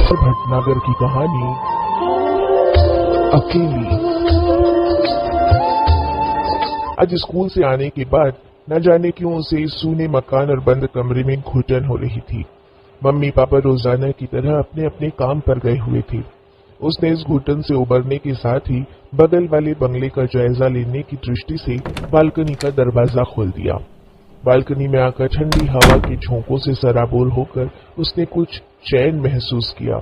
भटनागर की कहानी अकेली। आज स्कूल से आने के बाद न जाने क्यों उसे इस सूने मकान और बंद कमरे में घुटन हो रही थी। मम्मी पापा रोजाना की तरह अपने अपने काम पर गए हुए थे। उसने इस घुटन से उबरने के साथ ही बगल वाले बंगले का जायजा लेने की दृष्टि से बालकनी का दरवाजा खोल दिया। बालकनी में आकर ठंडी हवा के झोंकों से सराबोर होकर उसने कुछ चैन महसूस किया।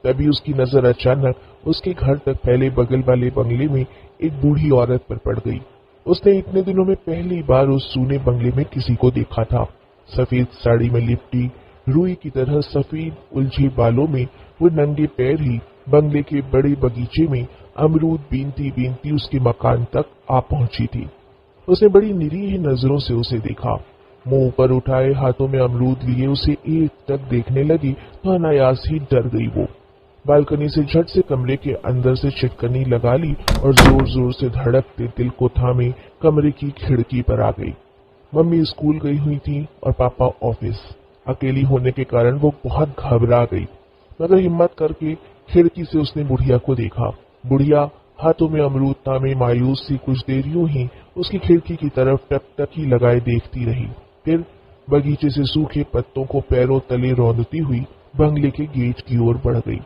तभी उसकी नजर अचानक उसके घर तक फैले बगल वाले बंगले में एक बूढ़ी औरत पर पड़ गई। उसने इतने दिनों में पहली बार उस सूने बंगले में किसी को देखा था। सफेद साड़ी में लिपटी रुई की तरह सफेद उलझे बालों में वो नंगे पैर ही बंगले के बड़े बगीचे में अमरूद बीनती बीनती उसके मकान तक आ पहुंची थी। उसने बड़ी निरीह नजरों से उसे देखा। मुंह ऊपर उठाए हाथों में अमरूद लिए उसे एक टक देखने लगी तो अनायास ही डर गई। वो बालकनी से झट से कमरे के अंदर से छिटकनी लगा ली और जोर जोर से धड़कते दिल को थामे कमरे की खिड़की पर आ गई। मम्मी स्कूल गई हुई थी और पापा ऑफिस। अकेली होने के कारण वो बहुत घबरा गई, मगर हिम्मत करके खिड़की से उसने बुढ़िया को देखा। बुढ़िया हाथों में अमरूद थामे मायूस सी कुछ देर यूं ही उसकी खिड़की की तरफ टकटकी लगाए देखती रही। फिर बगीचे से सूखे पत्तों को पैरों तले रौंदती हुई बंगले के गेट की ओर बढ़ गई।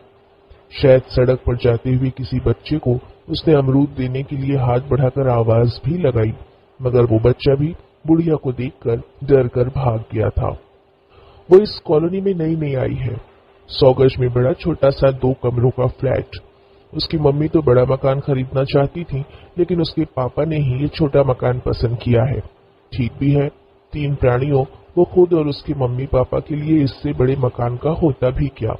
शायद सड़क पर जाते हुए किसी बच्चे को उसने अमरूद देने के लिए हाथ बढ़ाकर आवाज भी लगाई, मगर वो बच्चा भी बुढ़िया को देखकर डर कर भाग गया था। वो इस कॉलोनी में नई नई आई है। 100 गज में बड़ा छोटा सा 2 कमरों का फ्लैट। उसकी मम्मी तो बड़ा मकान खरीदना चाहती थी, लेकिन उसके पापा ने ही ये छोटा मकान पसंद किया है। ठीक भी है, 3 प्राणियों वो खुद और उसके मम्मी पापा के लिए इससे बड़े मकान का होता भी क्या।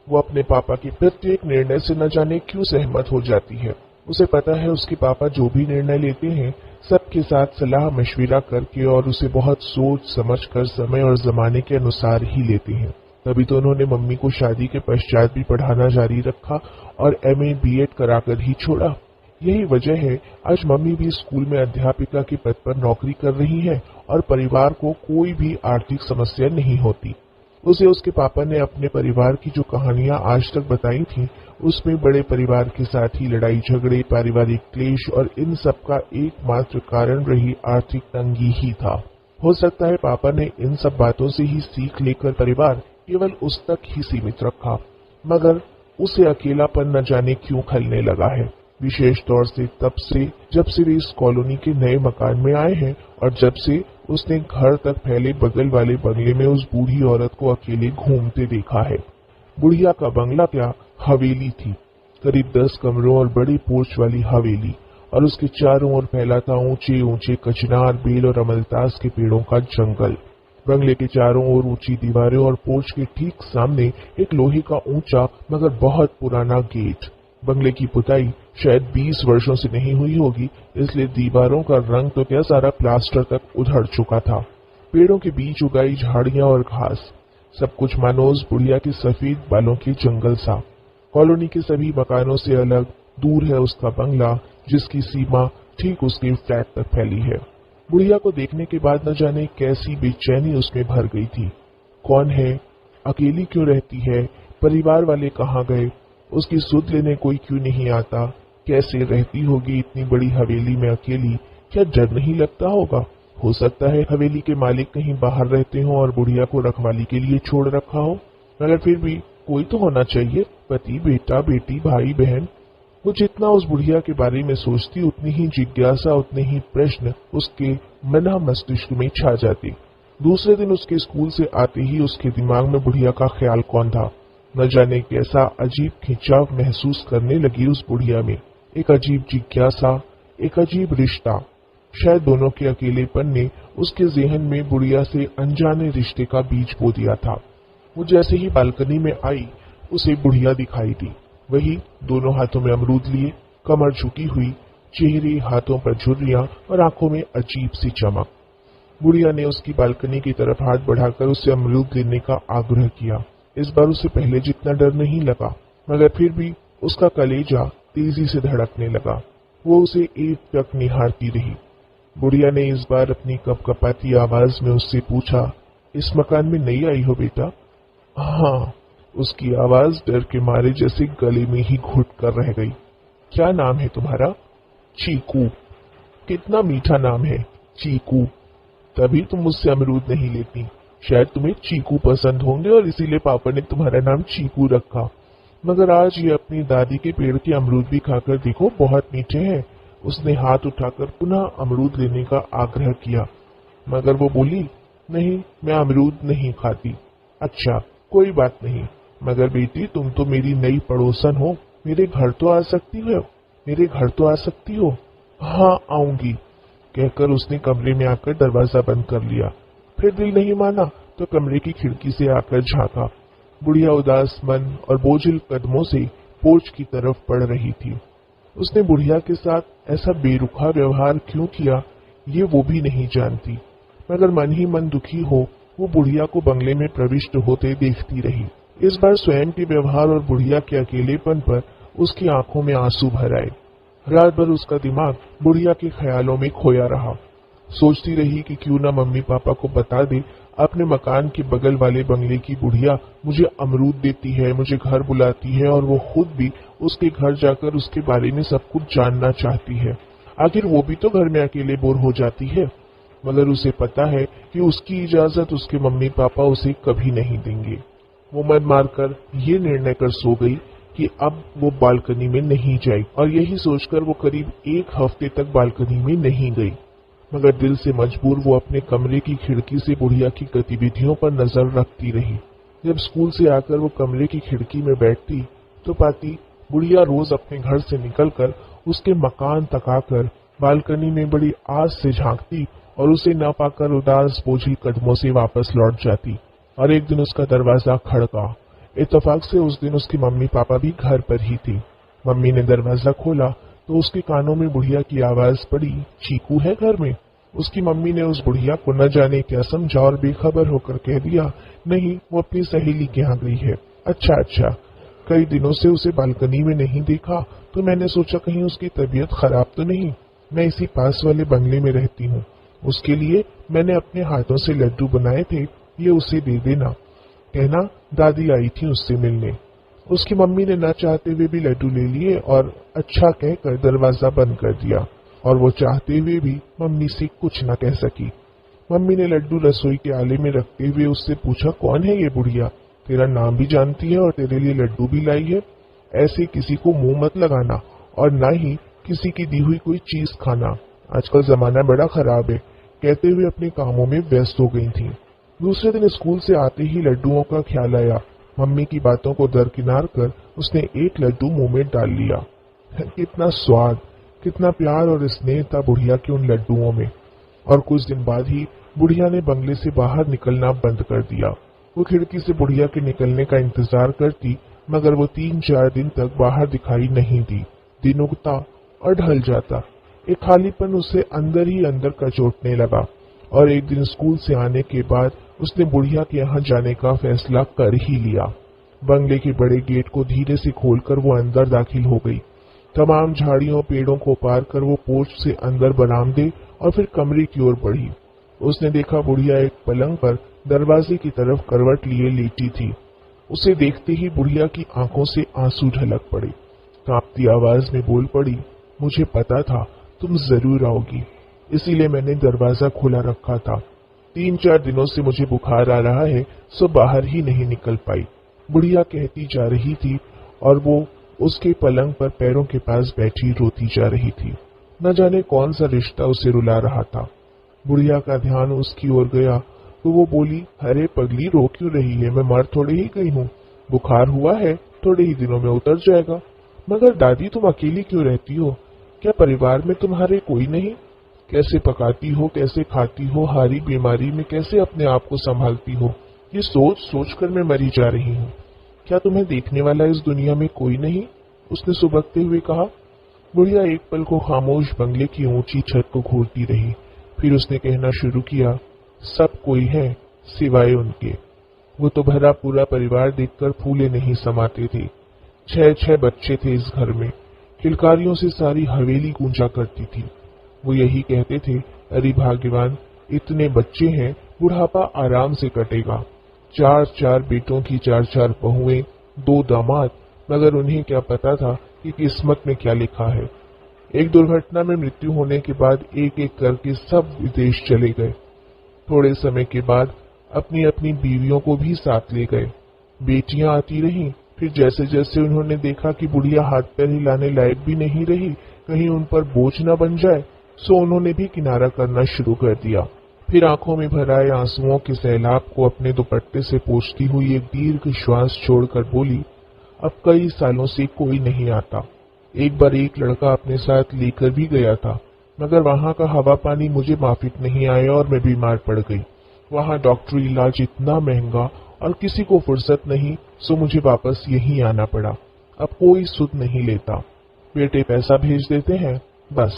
वो अपने पापा के प्रत्येक निर्णय से न जाने क्यों सहमत हो जाती है। उसे पता है उसके पापा जो भी निर्णय लेते हैं सबके साथ सलाह मशविरा करके और उसे बहुत सोच समझ कर समय और जमाने के अनुसार ही लेते हैं। तभी तो उन्होंने मम्मी को शादी के पश्चात भी पढ़ाना जारी रखा और MA BEd कराकर ही छोड़ा। यही वजह है आज मम्मी भी स्कूल में अध्यापिका के पद पर नौकरी कर रही है और परिवार को कोई भी आर्थिक समस्या नहीं होती। उसे उसके पापा ने अपने परिवार की जो कहानियां आज तक बताई थी, उसमें बड़े परिवार के साथ ही लड़ाई झगड़े, पारिवारिक क्लेश और इन सब का एकमात्र कारण रही आर्थिक तंगी ही था। हो सकता है पापा ने इन सब बातों से ही सीख लेकर परिवार केवल उस तक ही सीमित रखा, मगर उसे अकेलापन न जाने क्यों खलने लगा है। विशेष तौर से तब से जब से वे इस कॉलोनी के नए मकान में आए हैं और जब से उसने घर तक फैले बगल वाले बंगले में उस बूढ़ी औरत को अकेले घूमते देखा है। बुढ़िया का बंगला क्या, हवेली थी। करीब 10 कमरों और बड़ी पोर्च वाली हवेली, और उसके चारों ओर फैला था ऊंचे ऊंचे कचनार, बेल और अमलतास के पेड़ों का जंगल। बंगले के चारों ओर ऊंची दीवारें और पोर्च के ठीक सामने एक लोहे का ऊंचा मगर बहुत पुराना गेट। बंगले की पुताई शायद 20 वर्षों से नहीं हुई होगी, इसलिए दीवारों का रंग तो क्या सारा प्लास्टर तक उधड़ चुका था। पेड़ों के बीच उगाई झाड़ियां और घास, सब कुछ मानो उस बुढ़िया के सफेद बालों के जंगल सा। कॉलोनी के सभी मकानों से अलग दूर है उसका बंगला, जिसकी सीमा ठीक उसके फ्लैट तक फैली है। बुढ़िया को देखने के बाद न जाने कैसी बेचैनी उसमें भर गई थी। कौन है, अकेली क्यों रहती है, परिवार वाले कहाँ गए, उसकी सुध लेने कोई क्यों नहीं आता, कैसे रहती होगी इतनी बड़ी हवेली में अकेली, क्या डर नहीं लगता होगा। हो सकता है हवेली के मालिक कहीं बाहर रहते हो और बुढ़िया को रखवाली के लिए छोड़ रखा हो, मगर फिर भी कोई तो होना चाहिए, पति, बेटा, बेटी, भाई, बहन। वो जितना उस बुढ़िया के बारे में सोचती उतनी ही जिज्ञासा, उतने ही प्रश्न उसके मना मस्तिष्क में छा जाते। दूसरे दिन उसके स्कूल से आते ही उसके दिमाग में बुढ़िया का ख्याल कौन था। न जाने कैसा अजीब खिंचाव महसूस करने लगी उस बुढ़िया में, एक अजीब जिज्ञासा, एक अजीब रिश्ता। शायद दोनों के अकेलेपन ने उसके ज़हन में बुढ़िया से अनजाने रिश्ते का बीज बो दिया था। वो जैसे ही बालकनी में आई उसे बुढ़िया दिखाई दी, वही दोनों हाथों में अमरूद लिए, कमर झुकी हुई, चेहरे हाथों पर झुर्रियां और आंखों में अजीब सी चमक। बुढ़िया ने उसकी बालकनी की तरफ हाथ बढ़ाकर उसे अमरूद लेने का आग्रह किया। इस बार उसे पहले जितना डर नहीं लगा, मगर फिर भी उसका कलेजा तेजी से धड़कने लगा। वो उसे एक टक निहारती रही। बुढ़िया ने इस बार अपनी कपकपाती आवाज में उससे पूछा, इस मकान में नई आई हो बेटा? हाँ, उसकी आवाज डर के मारे जैसे गले में ही घुट कर रह गई। क्या नाम है तुम्हारा? चीकू। कितना मीठा नाम है, चीकू। तभी तुम मुझसे अमरूद नहीं लेती। शायद तुम्हें चीकू पसंद होंगे और इसीलिए पापा ने तुम्हारा नाम चीकू रखा। मगर आज ये अपनी दादी के पेड़ के अमरूद भी खाकर देखो, बहुत मीठे हैं। उसने हाथ उठाकर पुनः अमरूद लेने का आग्रह किया, मगर वो बोली, नहीं, मैं अमरूद नहीं खाती। अच्छा, कोई बात नहीं, मगर बेटी तुम तो मेरी नई पड़ोसन हो, मेरे घर तो आ सकती हो, मेरे घर तो आ सकती हो। हाँ, आऊंगी, कहकर उसने कमरे में आकर दरवाजा बंद कर लिया। फिर दिल नहीं माना तो कमरे की खिड़की से आकर झांका। बुढ़िया उदास मन और बोझिल कदमों से पोर्च की तरफ बढ़ रही थी। उसने बुढ़िया के साथ ऐसा बेरुखा व्यवहार क्यों किया, ये वो भी नहीं जानती, मगर मन ही मन दुखी हो वो बुढ़िया को बंगले में प्रविष्ट होते देखती रही। इस बार स्वयं के व्यवहार और बुढ़िया के अकेलेपन पर उसकी आंखों में आंसू भर आए। रात भर उसका दिमाग बुढ़िया के ख्यालों में खोया रहा। सोचती रही कि क्यों ना मम्मी पापा को बता दे, अपने मकान के बगल वाले बंगले की बुढ़िया मुझे अमरूद देती है, मुझे घर बुलाती है और वो खुद भी उसके घर जाकर उसके बारे में सब कुछ जानना चाहती है। आखिर वो भी तो घर में अकेले बोर हो जाती है। मगर उसे पता है कि उसकी इजाजत उसके मम्मी पापा उसे कभी नहीं देंगे। वो मन मारकर ये निर्णय कर सो गई कि अब वो बालकनी में नहीं जाएगी, और यही सोचकर वो करीब 1 हफ्ते तक बालकनी में नहीं गई। मगर दिल से मजबूर वो अपने कमरे की खिड़की से बुढ़िया की गतिविधियों पर नजर रखती रही। जब स्कूल से आकर वो कमरे की खिड़की में बैठती तो पाती बुढ़िया रोज अपने घर से निकलकर उसके मकान तक आकर बालकनी में बड़ी आस से झांकती और उसे न पाकर उदास बोझिल कदमों से वापस लौट जाती। और एक दिन उसका दरवाजा खड़का। इत्तेफाक से उस दिन उसकी मम्मी पापा भी घर पर ही थे। मम्मी ने दरवाजा खोला तो उसके कानों में बुढ़िया की आवाज पड़ी, चीकू है घर में? उसकी मम्मी ने उस बुढ़िया को न जाने क्या समझा और बेखबर होकर कह दिया, नहीं, वो अपनी सहेली के यहाँ गई है। अच्छा, कई दिनों से उसे बालकनी में नहीं देखा तो मैंने सोचा कहीं उसकी तबीयत खराब तो नहीं। मैं इसी पास वाले बंगले में रहती हूँ, उसके लिए मैंने अपने हाथों से लड्डू बनाए थे, ये उसे दे देना। कहना दादी आई थी उससे मिलने। उसकी मम्मी ने न चाहते हुए भी लड्डू ले लिए और अच्छा कहकर दरवाजा बंद कर दिया, और वो चाहते हुए भी मम्मी से कुछ न कह सकी। मम्मी ने लड्डू रसोई के आले में रखते हुए उससे पूछा, कौन है ये बुढ़िया? तेरा नाम भी जानती है और तेरे लिए लड्डू भी लाई है। ऐसे किसी को मुंह मत लगाना और न ही किसी की दी हुई कोई चीज खाना, आजकल जमाना बड़ा खराब है, कहते हुए अपने कामों में व्यस्त हो गई थी। दूसरे दिन स्कूल से आते ही लड्डुओं का ख्याल आया। मम्मी की बातों को दरकिनार कर उसने एक लड्डू मुंह में डाल लिया। कितना स्वाद, कितना प्यार और स्नेह था बुढ़िया के उन लड्डुओं में। और कुछ दिन बाद ही बुढ़िया ने बंगले से बाहर निकलना बंद कर दिया। वो खिड़की से बुढ़िया के निकलने का इंतजार करती, मगर वो 3-4 दिन तक बाहर दिखाई नहीं दी। दिन उगता और ढल जाता, एक खालीपन उसे अंदर ही अंदर कचोटने लगा। और एक दिन स्कूल से आने के बाद उसने बुढ़िया के यहाँ जाने का फैसला कर ही लिया। बंगले के बड़े गेट को धीरे से खोलकर वो अंदर दाखिल हो गई। तमाम झाड़ियों पेड़ों को पार कर वो पोर्च से अंदर बरामदे और फिर कमरे की ओर बढ़ी। उसने देखा बुढ़िया एक पलंग पर दरवाजे की तरफ करवट लिए लेटी थी। उसे देखते ही बुढ़िया की आंखों से आंसू ढलक पड़े। कांपती आवाज में बोल पड़ी, मुझे पता था तुम जरूर आओगी, इसीलिए मैंने दरवाजा खुला रखा था। 3-4 दिनों से मुझे बुखार आ रहा है, सो बाहर ही नहीं निकल पाई। बुढ़िया कहती जा रही थी और वो उसके पलंग पर पैरों के पास बैठी रोती जा रही थी। न जाने कौन सा रिश्ता उसे रुला रहा था। बुढ़िया का ध्यान उसकी ओर गया तो वो बोली, अरे पगली, रो क्यों रही है? मैं मर थोड़े ही गई हूँ, बुखार हुआ है, थोड़े ही दिनों में उतर जाएगा। मगर दादी, तुम अकेली क्यों रहती हो? क्या परिवार में तुम्हारे कोई नहीं? कैसे पकाती हो, कैसे खाती हो, हारी बीमारी में कैसे अपने आप को संभालती हो? ये सोच सोच कर मैं मरी जा रही हूँ। क्या तुम्हें देखने वाला इस दुनिया में कोई नहीं? उसने सुबकते हुए कहा। बुढ़िया एक पल को खामोश बंगले की ऊंची छत को घूरती रही। फिर उसने कहना शुरू किया, सब कोई है सिवाय उनके। वो तो भरा पूरा परिवार देखकर फूले नहीं समाते थे। 6 बच्चे थे इस घर में। किलकारियों से सारी हवेली गूंजा करती थी। वो यही कहते थे, अरे भाग्यवान, इतने बच्चे हैं, बुढ़ापा आराम से कटेगा। चार चार बेटों की चार चार बहुएं, 2 दामाद, मगर उन्हें क्या पता था कि किस्मत में क्या लिखा है। एक दुर्घटना में मृत्यु होने के बाद एक एक करके सब विदेश चले गए। थोड़े समय के बाद अपनी अपनी बीवियों को भी साथ ले गए। बेटियां आती रहीं, फिर जैसे जैसे उन्होंने देखा कि बुढ़िया हाथ पैर हिलाने लायक भी नहीं रही, कहीं उन पर बोझ न बन जाए, सो उन्होंने भी किनारा करना शुरू कर दिया। फिर आंखों में भर आए आंसुओं के सैलाब को अपने दुपट्टे से पोंछती हुई एक दीर्घ श्वास छोड़कर बोली, अब कई सालों से कोई नहीं आता। एक बार एक लड़का अपने साथ लेकर भी गया था, मगर वहां का हवा पानी मुझे माफिक नहीं आया और मैं बीमार पड़ गई। वहां डॉक्टरी इलाज इतना महंगा और किसी को फुर्सत नहीं, सो मुझे वापस यहीं आना पड़ा। अब कोई सुध नहीं लेता। बेटे पैसा भेज देते हैं, बस।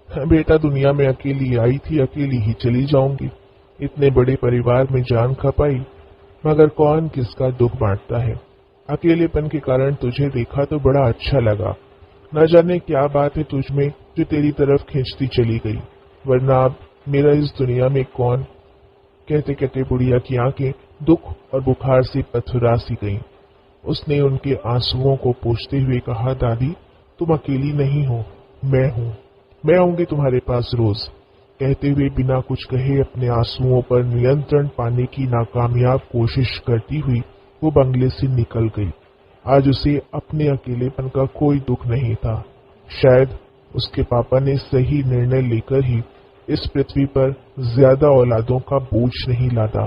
बेटा दुनिया में अकेली आई थी, अकेली ही चली जाऊंगी। इतने बड़े परिवार में जान खपाई, मगर कौन किसका दुख बांटता है। अकेलेपन के कारण तुझे देखा तो बड़ा अच्छा लगा। न जाने क्या बात है तुझमें जो तेरी तरफ खींचती चली गई, वरना अब मेरा इस दुनिया में कौन। कहते कहते बुढ़िया की आंखें दुख और बुखार से पथुरा सी गईं। उसने उनके आंसुओं को पोंछते हुए कहा, दादी तुम अकेली नहीं हो, मैं हूँ। मैं आऊंगी तुम्हारे पास रोज। कहते हुए बिना कुछ कहे अपने आंसुओं पर नियंत्रण पाने की नाकामयाब कोशिश करती हुई वो बंगले से निकल गई। आज उसे अपने अकेलेपन का कोई दुख नहीं था। शायद उसके पापा ने सही निर्णय लेकर ही इस पृथ्वी पर ज्यादा औलादों का बोझ नहीं लादा।